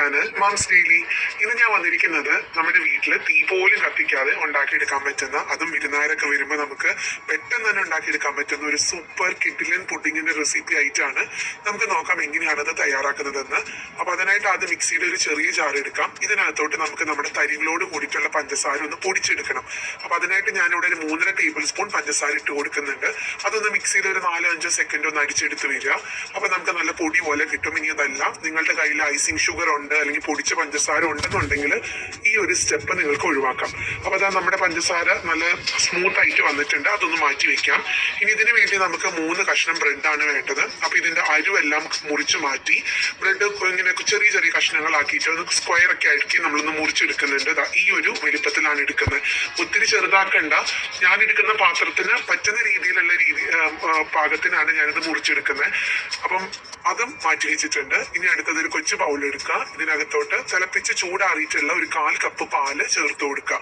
Channel moms daily. ഇന്ന് ഞാൻ വന്നിരിക്കുന്നത് നമ്മുടെ വീട്ടിൽ തീ പോലും കത്തിക്കാതെ ഉണ്ടാക്കിയെടുക്കാൻ പറ്റുന്ന, അതും വിരുന്നുകാരൊക്കെ വരുമ്പോൾ നമുക്ക് പെട്ടെന്ന് തന്നെ ഉണ്ടാക്കിയെടുക്കാൻ പറ്റുന്ന ഒരു സൂപ്പർ കിഡിലൻ പുഡിങ്ങിന്റെ റെസിപ്പി ആയിട്ടാണ്. നമുക്ക് നോക്കാം എങ്ങനെയാണ് അത് തയ്യാറാക്കുന്നതെന്ന്. അപ്പൊ അതിനായിട്ട് ആദ്യം മിക്സിയുടെ ഒരു ചെറിയ ജാർ എടുക്കാം. ഇതിനകത്തോട്ട് നമുക്ക് നമ്മുടെ തരികളോട് കൂടിയിട്ടുള്ള പഞ്ചസാര ഒന്ന് പൊടിച്ചെടുക്കണം. അപ്പൊ അതിനായിട്ട് ഞാനിവിടെ ഒരു 3.5 ടേബിൾ സ്പൂൺ പഞ്ചസാര ഇട്ട് കൊടുക്കുന്നുണ്ട്. അതൊന്ന് മിക്സിയിൽ ഒരു 4-5 സെക്കൻഡ് ഒന്ന് അടിച്ചെടുത്ത് വരിക. അപ്പൊ നമുക്ക് നല്ല പൊടി പോലെ കിട്ടും. ഇനി അതല്ല, നിങ്ങളുടെ കയ്യിൽ ഐസിങ് ഷുഗർ ഉണ്ട് അല്ലെങ്കിൽ പൊടിച്ച പഞ്ചസാര ഉണ്ടെന്നുണ്ടെങ്കിൽ ഈ ഒരു സ്റ്റെപ്പ് നിങ്ങൾക്ക് ഒഴിവാക്കാം. അപ്പൊ അതാ നമ്മുടെ പഞ്ചസാര നല്ല സ്മൂത്ത് ആയിട്ട് വന്നിട്ടുണ്ട്. അതൊന്ന് മാറ്റി വെക്കാം. ഇനി ഇതിനു വേണ്ടി നമുക്ക് 3 കഷ്ണം ബ്രെഡാണ് വേണ്ടത്. അപ്പൊ ഇതിന്റെ അരുവെല്ലാം മുറിച്ച് മാറ്റി ബ്രെഡ് ഇങ്ങനെ ചെറിയ ചെറിയ കഷ്ണങ്ങളാക്കിയിട്ട് ഒന്ന് സ്ക്വയർ ഒക്കെ ആയിരിക്കും നമ്മളൊന്ന് മുറിച്ചെടുക്കുന്നുണ്ട്. ഈ ഒരു വലിപ്പത്തിലാണ് എടുക്കുന്നത്. ഒത്തിരി ചെറുതാക്കണ്ട. ഞാൻ എടുക്കുന്ന പാത്രത്തിന് പറ്റുന്ന രീതിയിലുള്ള പാകത്തിനാണ് ഞാനിത് മുറിച്ചെടുക്കുന്നത്. അപ്പം അതും മാറ്റി വെച്ചിട്ടുണ്ട്. ഇനി അടുത്തത് ഒരു കൊച്ചു ബൗൾ എടുക്കുക. ഇതിനകത്തോട്ട് തിളപ്പിച്ച് ചൂടാറിയിട്ടുള്ള ഒരു 1/4 കപ്പ് പാല് ചേർത്ത് കൊടുക്കുക.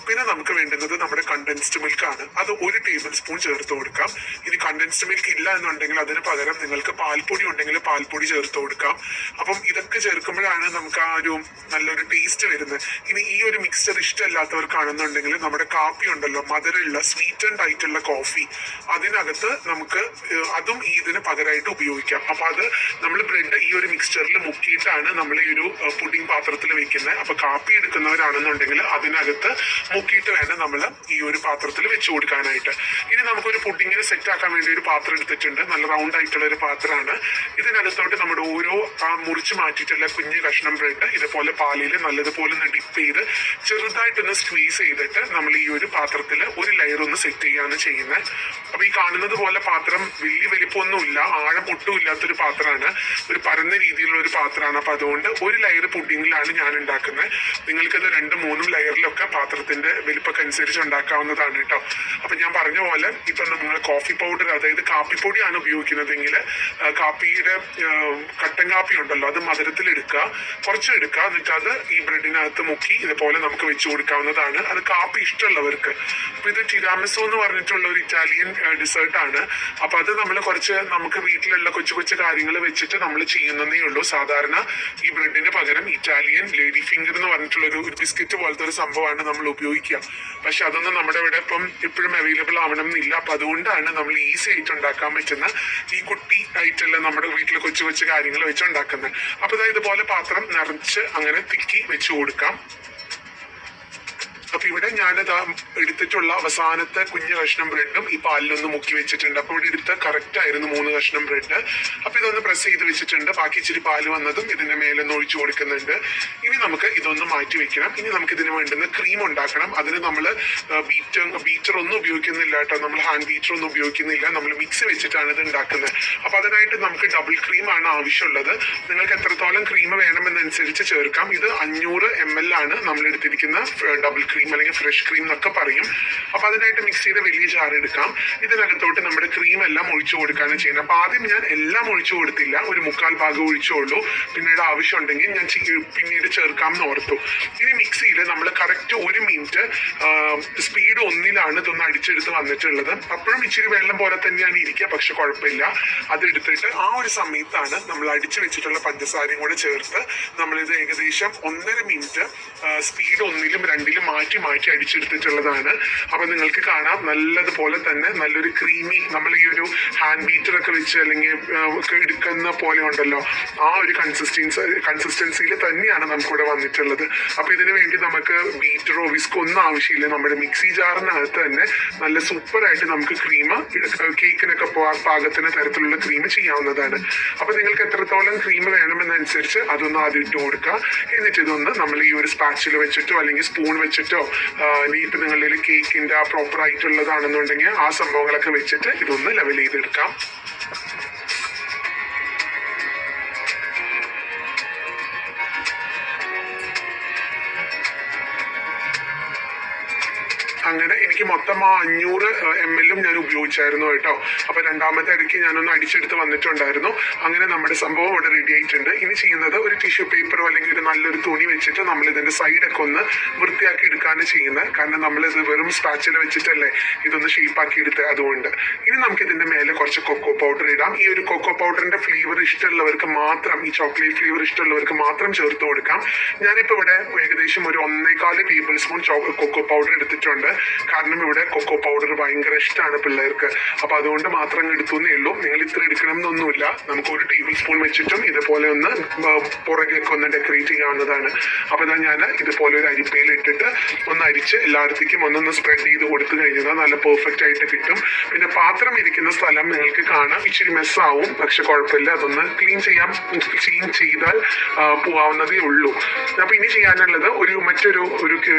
പിന്നെ നമുക്ക് വേണ്ടുന്നത് നമ്മുടെ കണ്ടൻസ്ഡ് മിൽക്ക് ആണ്. അത് 1 ടേബിൾ സ്പൂൺ ചേർത്ത് കൊടുക്കാം. ഇനി കണ്ടൻസ്ഡ് മിൽക്ക് ഇല്ല എന്നുണ്ടെങ്കിൽ അതിന് പകരം നിങ്ങൾക്ക് പാൽപ്പൊടി ഉണ്ടെങ്കിൽ പാൽപ്പൊടി ചേർത്ത് കൊടുക്കാം. അപ്പം ഇതൊക്കെ ചേർക്കുമ്പോഴാണ് നമുക്ക് ആ ഒരു നല്ലൊരു ടേസ്റ്റ് വരുന്നത്. ഇനി ഈ ഒരു മിക്സ്ചർ ഇഷ്ടമല്ലാത്തവർക്കാണെന്നുണ്ടെങ്കിൽ നമ്മുടെ കാപ്പി ഉണ്ടല്ലോ, മധുരമുള്ള സ്വീറ്റൻഡ് ആയിട്ടുള്ള കോഫി, അതിനകത്ത് നമുക്ക് അതും ഇതിന് പകരമായിട്ട് ഉപയോഗിക്കാം. അപ്പൊ അത് നമ്മൾ ബ്രെഡ് ഈ ഒരു മിക്സ്ചറിൽ മുക്കിയിട്ടാണ് നമ്മൾ ഈ ഒരു പുഡിംഗ് പാത്രത്തിൽ വെക്കുന്നത്. അപ്പൊ കാപ്പി എടുക്കുന്നവരാണെന്നുണ്ടെങ്കിൽ അതിനകത്ത് മുക്കിയിട്ട് വേണം നമ്മൾ ഈ ഒരു പാത്രത്തിൽ വെച്ച് കൊടുക്കാനായിട്ട്. ഇനി നമുക്കൊരു പുഡിങ്ങിന് സെറ്റ് ആക്കാൻ വേണ്ടി ഒരു പാത്രം എടുത്തിട്ടുണ്ട്. നല്ല റൗണ്ട് ആയിട്ടുള്ള ഒരു പാത്രമാണ്. ഇതിനകത്തോട്ട് നമ്മുടെ ഓരോ മുറിച്ച് മാറ്റിയിട്ടുള്ള കുഞ്ഞു കഷ്ണം ബ്രെഡ് ഇതുപോലെ പാലിൽ നല്ലതുപോലെ ഒന്ന് ഡിപ്പ് ചെയ്ത് ചെറുതായിട്ടൊന്ന് സ്ക്വീസ് ചെയ്തിട്ട് നമ്മൾ ഈ ഒരു പാത്രത്തിൽ ഒരു ലെയർ ഒന്ന് സെറ്റ് ചെയ്യാണ് ചെയ്യുന്നത്. അപ്പൊ ഈ കാണുന്നത് പോലെ പാത്രം വലിയ വലിപ്പമൊന്നുമില്ല, ആഴം ഒട്ടും ഇല്ലാത്തൊരു പാത്രമാണ്. ഒരു പരന്ന രീതിയിലുള്ള ഒരു പാത്രമാണ്. അപ്പൊ അതുകൊണ്ട് ഒരു ലെയർ പുഡിങ്ങിലാണ് ഞാൻ ഉണ്ടാക്കുന്നത്. നിങ്ങൾക്കത് 2-3 ലെയറിലൊക്കെ പാത്രത്തിന്റെ വലിപ്പൊക്കെ അനുസരിച്ച് ഉണ്ടാക്കാവുന്നതാണ് കേട്ടോ. അപ്പൊ ഞാൻ പറഞ്ഞ പോലെ ഇപ്പൊ നിങ്ങൾ കോഫി പൗഡർ, അതായത് കാപ്പിപ്പൊടിയാണ് ഉപയോഗിക്കുന്നതെങ്കിൽ കാപ്പിയുടെ കട്ടൻ കാപ്പി ഉണ്ടല്ലോ, അത് മധുരത്തിൽ എടുക്കുക, കുറച്ച് എടുക്കുക. എന്നിട്ട് അത് ഈ ബ്രെഡിനകത്ത് മുക്കി ഇതുപോലെ നമുക്ക് വെച്ച് കൊടുക്കാവുന്നതാണ്. അത് കാപ്പി ഇഷ്ടമുള്ളവർക്ക്. അപ്പൊ ഇത് ടിരാമിസു എന്ന് പറഞ്ഞിട്ടുള്ള ഒരു ഇറ്റാലിയൻ ഡിസേർട്ട് ആണ്. അപ്പൊ അത് നമ്മൾ കുറച്ച് നമുക്ക് വീട്ടിലുള്ള കൊച്ചു കൊച്ചു കാര്യങ്ങൾ വെച്ചിട്ട് നമ്മൾ ചെയ്യുന്നതേ ഉള്ളൂ. സാധാരണ ഈ ബ്രെഡിന് പകരം ഇറ്റാലിയൻ ലേഡി ഫിംഗർ എന്ന് പറഞ്ഞിട്ടുള്ള ഒരു ബിസ്ക്കറ്റ് പോലത്തെ ഒരു സംഭവമാണ് നമ്മൾ ഉപയോഗിക്കുക. പക്ഷെ അതൊന്നും നമ്മുടെ ഇവിടെ ഇപ്പം എപ്പോഴും അവൈലബിൾ ആവണം എന്നില്ല. അപ്പൊ അതുകൊണ്ടാണ് നമ്മൾ ഈസി ആയിട്ട് ഉണ്ടാക്കാൻ പറ്റുന്ന ഈ കുട്ടി ആയിട്ടുള്ള നമ്മുടെ വീട്ടിലെ കൊച്ചു കൊച്ചു കാര്യങ്ങൾ വെച്ച് ഉണ്ടാക്കുന്നത്. അപ്പൊ ഇതുപോലെ പാത്രം നിറച്ച് അങ്ങനെ തിക്കി വെച്ച് കൊടുക്കാം. അപ്പൊ ഇവിടെ ഞാനത് എടുത്തിട്ടുള്ള അവസാനത്തെ കുഞ്ഞു കഷ്ണം ബ്രെഡും ഈ പാലിലൊന്ന് മുക്കി വെച്ചിട്ടുണ്ട്. അപ്പൊ ഇവിടെ എടുത്ത കറക്റ്റ് ആയിരുന്നു 3 കഷ്ണം ബ്രെഡ്. അപ്പൊ ഇതൊന്ന് പ്രസ് ചെയ്ത് വെച്ചിട്ടുണ്ട്. ബാക്കി ഇച്ചിരി പാല് വന്നതും ഇതിന്റെ മേലൊന്ന് ഒഴിച്ചു കൊടുക്കുന്നുണ്ട്. ഇനി നമുക്ക് ഇതൊന്ന് മാറ്റി വെക്കണം. ഇനി നമുക്ക് ഇതിന് വേണ്ടുന്ന ക്രീം ഉണ്ടാക്കണം. അതിന് നമ്മൾ ബീറ്റർ ഒന്നും ഉപയോഗിക്കുന്നില്ല കേട്ടോ. നമ്മൾ ഹാൻഡ് ബീറ്റർ ഒന്നും ഉപയോഗിക്കുന്നില്ല. നമ്മൾ മിക്സ് വെച്ചിട്ടാണ് ഇത് ഉണ്ടാക്കുന്നത്. അപ്പൊ അതിനായിട്ട് നമുക്ക് ഡബിൾ ക്രീം ആണ് ആവശ്യമുള്ളത്. നിങ്ങൾക്ക് എത്രത്തോളം ക്രീം വേണമെന്നനുസരിച്ച് ചേർക്കാം. ഇത് 500 ml ആണ് നമ്മൾ എടുത്തിരിക്കുന്ന ഡബിൾ ക്രീം അല്ലെങ്കിൽ ഫ്രഷ് ക്രീം എന്നൊക്കെ പറയും. അപ്പൊ അതിനായിട്ട് മിക്സിയുടെ വലിയ ജാർ എടുക്കാം. ഇതിനകത്തോട്ട് നമ്മുടെ ക്രീം എല്ലാം ഒഴിച്ചു കൊടുക്കാനും ചെയ്യുന്നത്. അപ്പൊ ആദ്യം ഞാൻ എല്ലാം ഒഴിച്ചു കൊടുത്തില്ല, ഒരു 1/4 ഭാഗം ഒഴിച്ചോളൂ. പിന്നീട് ആവശ്യം ഉണ്ടെങ്കിൽ ഞാൻ പിന്നീട് ചേർക്കാം എന്ന് ഓർത്തു. ഇനി മിക്സിയിൽ നമ്മൾ കറക്റ്റ് 1 മിനിറ്റ് സ്പീഡ് 1-ലാണ് ഇതൊന്ന് അടിച്ചെടുത്ത് വന്നിട്ടുള്ളത്. അപ്പോഴും ഇച്ചിരി വെള്ളം പോലെ തന്നെയാണ് ഇരിക്കുക, പക്ഷെ കുഴപ്പമില്ല. അതെടുത്തിട്ട് ആ ഒരു സമയത്താണ് നമ്മൾ അടിച്ചു വെച്ചിട്ടുള്ള പഞ്ചസാരയും കൂടെ ചേർത്ത് നമ്മളിത് ഏകദേശം 1.5 മിനിറ്റ് സ്പീഡ് 1-ലും 2-ലും മാറ്റി അടിച്ചെടുത്തിട്ടുള്ളതാണ്. അപ്പൊ നിങ്ങൾക്ക് കാണാം നല്ലതുപോലെ തന്നെ നല്ലൊരു ക്രീമി, നമ്മൾ ഈ ഒരു ഹാൻഡ് ബീറ്റർ ഒക്കെ വെച്ച് അല്ലെങ്കിൽ എടുക്കുന്ന പോലെ ഉണ്ടല്ലോ, ആ ഒരു കൺസിസ്റ്റൻസിയിൽ തന്നെയാണ് നമുക്കിവിടെ വന്നിട്ടുള്ളത്. അപ്പൊ ഇതിനു വേണ്ടി നമുക്ക് ബീറ്ററോ വിസ്കോ ഒന്നും ആവശ്യമില്ല. നമ്മുടെ മിക്സി ജാറിനകത്ത് തന്നെ നല്ല സൂപ്പറായിട്ട് നമുക്ക് ക്രീം, കേക്കിനൊക്കെ പാകത്തിന് തരത്തിലുള്ള ക്രീം ചെയ്യാവുന്നതാണ്. അപ്പൊ നിങ്ങൾക്ക് എത്രത്തോളം ക്രീം വേണമെന്നനുസരിച്ച് അതൊന്ന് ആദ്യം ഇട്ട് കൊടുക്കുക. എന്നിട്ട് ഇതൊന്ന് നമ്മൾ ഈ ഒരു സ്പാച്ചിൽ വെച്ചിട്ടോ അല്ലെങ്കിൽ സ്പൂൺ വെച്ചിട്ടോ, ഇപ്പൊ നിങ്ങളുടെ കേക്കിന്റെ പ്രോപ്പർ ആയിട്ടുള്ളതാണെന്നുണ്ടെങ്കിൽ ആ സംഭവങ്ങളൊക്കെ വെച്ചിട്ട് ഇതൊന്ന് ലെവൽ ചെയ്തെടുക്കാം. അങ്ങനെ എനിക്ക് മൊത്തം ആ 500 ml ഞാൻ ഉപയോഗിച്ചായിരുന്നു കേട്ടോ. അപ്പൊ രണ്ടാമത്തെ ഇടയ്ക്ക് ഞാനൊന്ന് അടിച്ചെടുത്ത് വന്നിട്ടുണ്ടായിരുന്നു. അങ്ങനെ നമ്മുടെ സംഭവം ഇവിടെ റെഡി ആയിട്ടുണ്ട്. ഇനി ചെയ്യുന്നത് ഒരു ടിഷ്യൂ പേപ്പറോ അല്ലെങ്കിൽ ഒരു നല്ലൊരു തുണി വെച്ചിട്ട് നമ്മൾ ഇതിന്റെ സൈഡൊക്കെ ഒന്ന് വൃത്തിയാക്കി എടുക്കാണ് ചെയ്യുന്നത്. കാരണം നമ്മൾ ഇത് വെറും സ്പാച്ചിൽ വെച്ചിട്ടല്ലേ ഇതൊന്ന് ഷേപ്പാക്കി എടുത്ത്. അതുകൊണ്ട് ഇനി നമുക്ക് ഇതിന്റെ മേലെ കുറച്ച് കൊക്കോ പൗഡർ ഇടാം. ഈ ഒരു കൊക്കോ പൗഡറിന്റെ ഫ്ലേവർ ഇഷ്ടമുള്ളവർക്ക് മാത്രം, ഈ ചോക്ലേറ്റ് ഫ്ലേവർ ഇഷ്ടമുള്ളവർക്ക് മാത്രം ചേർത്ത് കൊടുക്കാം. ഞാനിപ്പോ ഇവിടെ ഏകദേശം ഒരു 1.25 ടേബിൾ സ്പൂൺ കൊക്കോ പൗഡർ എടുത്തിട്ടുണ്ട്. കാരണം ഇവിടെ കൊക്കോ പൗഡർ ഭയങ്കര ഇഷ്ടമാണ് പിള്ളേർക്ക്. അപ്പൊ അതുകൊണ്ട് മാത്രം എടുത്തുന്നേ ഉള്ളൂ. നിങ്ങൾ ഇത്ര എടുക്കണം എന്നൊന്നുമില്ല. നമുക്ക് ഒരു ടേബിൾ സ്പൂൺ വെച്ചിട്ടും ഇതുപോലെ ഒന്ന് പുറകെയൊക്കെ ഒന്ന് ഡെക്കറേറ്റ് ചെയ്യാവുന്നതാണ്. അപ്പൊ ഇതാ ഞാൻ ഇതുപോലെ ഒരു അരിപ്പയിൽ ഇട്ടിട്ട് ഒന്ന് അരിച്ച് എല്ലായിടത്തേക്കും ഒന്നൊന്ന് സ്പ്രെഡ് ചെയ്ത് കൊടുത്തു കഴിഞ്ഞാൽ നല്ല പെർഫെക്റ്റ് ആയിട്ട് കിട്ടും. പിന്നെ പാത്രം ഇരിക്കുന്ന സ്ഥലം നിങ്ങൾക്ക് കാണാം, ഇച്ചിരി മെസ്സാവും. പക്ഷെ കുഴപ്പമില്ല, അതൊന്ന് ക്ലീൻ ചെയ്താൽ പോവാവുന്നതേ ഉള്ളൂ. അപ്പൊ ഇനി ചെയ്യാനുള്ളത് മറ്റൊരു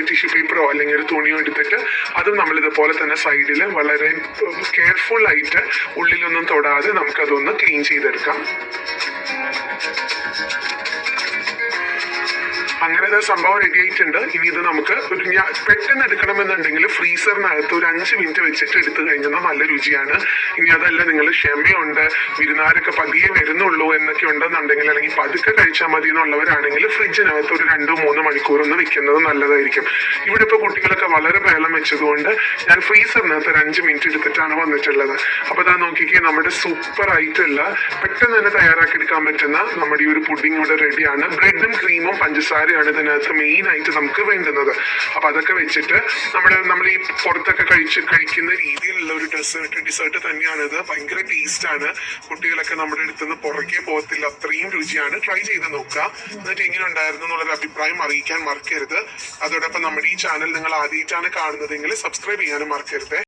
ടിഷ്യൂ പേപ്പറോ അല്ലെങ്കിൽ ഒരു തുണിയോ എടുത്തിട്ട് അതും നമ്മൾ ഇതുപോലെ തന്നെ സൈഡിൽ വളരെ കെയർഫുൾ ആയിട്ട് ഉള്ളിലൊന്നും തൊടാതെ നമുക്കതൊന്ന് ക്ലീൻ ചെയ്തെടുക്കാം. അങ്ങനെ സംഭവം റെഡി ആയിട്ടുണ്ട്. ഇനി ഇത് നമുക്ക് പെട്ടെന്ന് എടുക്കണമെന്നുണ്ടെങ്കിൽ ഫ്രീസറിനകത്ത് ഒരു 5 മിനിറ്റ് വെച്ചിട്ട് എടുത്തു കഴിഞ്ഞാൽ നല്ല രുചിയാണ്. ഇനി അതല്ല നിങ്ങൾ ക്ഷമയുണ്ട്, വിരുന്നാരൊക്കെ പതിയെ വരുന്നുള്ളൂ എന്നൊക്കെ ഉണ്ടെന്നുണ്ടെങ്കിൽ, അല്ലെങ്കിൽ പതുക്കെ കഴിച്ചാൽ മതി എന്നുള്ളവരാണെങ്കിൽ ഫ്രിഡ്ജിനകത്ത് ഒരു 2-3 മണിക്കൂർ ഒന്ന് വെക്കുന്നത് നല്ലതായിരിക്കും. ഇവിടെ ഇപ്പോൾ കുട്ടികളൊക്കെ വളരെ ബഹളം വെച്ചതുകൊണ്ട് ഞാൻ ഫ്രീസറിനകത്ത് ഒരു 5 മിനിറ്റ് എടുത്തിട്ടാണ് വന്നിട്ടുള്ളത്. അപ്പൊ അതാ നോക്കിക്കേ, നമ്മുടെ സൂപ്പർ ആയിട്ടുള്ള പെട്ടെന്ന് തന്നെ തയ്യാറാക്കി എടുക്കാൻ പറ്റുന്ന നമ്മുടെ ഈ ഒരു പുഡിംഗ് ഇവിടെ റെഡിയാണ്. ബ്രെഡും ക്രീമും പഞ്ചസാരയാണ് ഇതിനകത്ത് മെയിൻ ആയിട്ട് നമുക്ക് വേണ്ടുന്നത്. അപ്പൊ അതൊക്കെ വെച്ചിട്ട് നമ്മൾ ഈ പുറത്തൊക്കെ കഴിക്കുന്ന രീതിയിലുള്ള ഒരു ഡിസേർട്ട് തന്നെയാണിത്. ഭയങ്കര ടേസ്റ്റ് ആണ്. കുട്ടികളൊക്കെ നമ്മുടെ അടുത്തുനിന്ന് പുറകെ പോകത്തില്ല, അത്രയും രുചിയാണ്. ട്രൈ ചെയ്ത് നോക്കുക. എന്നിട്ട് എങ്ങനെ ഉണ്ടായിരുന്നു എന്നുള്ളൊരു അഭിപ്രായം അറിയിക്കാൻ മറക്കരുത്. അതോടൊപ്പം നമ്മുടെ ഈ ചാനൽ നിങ്ങൾ ആദ്യമായിട്ടാണ് കാണുന്നതെങ്കിൽ സബ്സ്ക്രൈബ് ചെയ്യാനും മറക്കരുത്.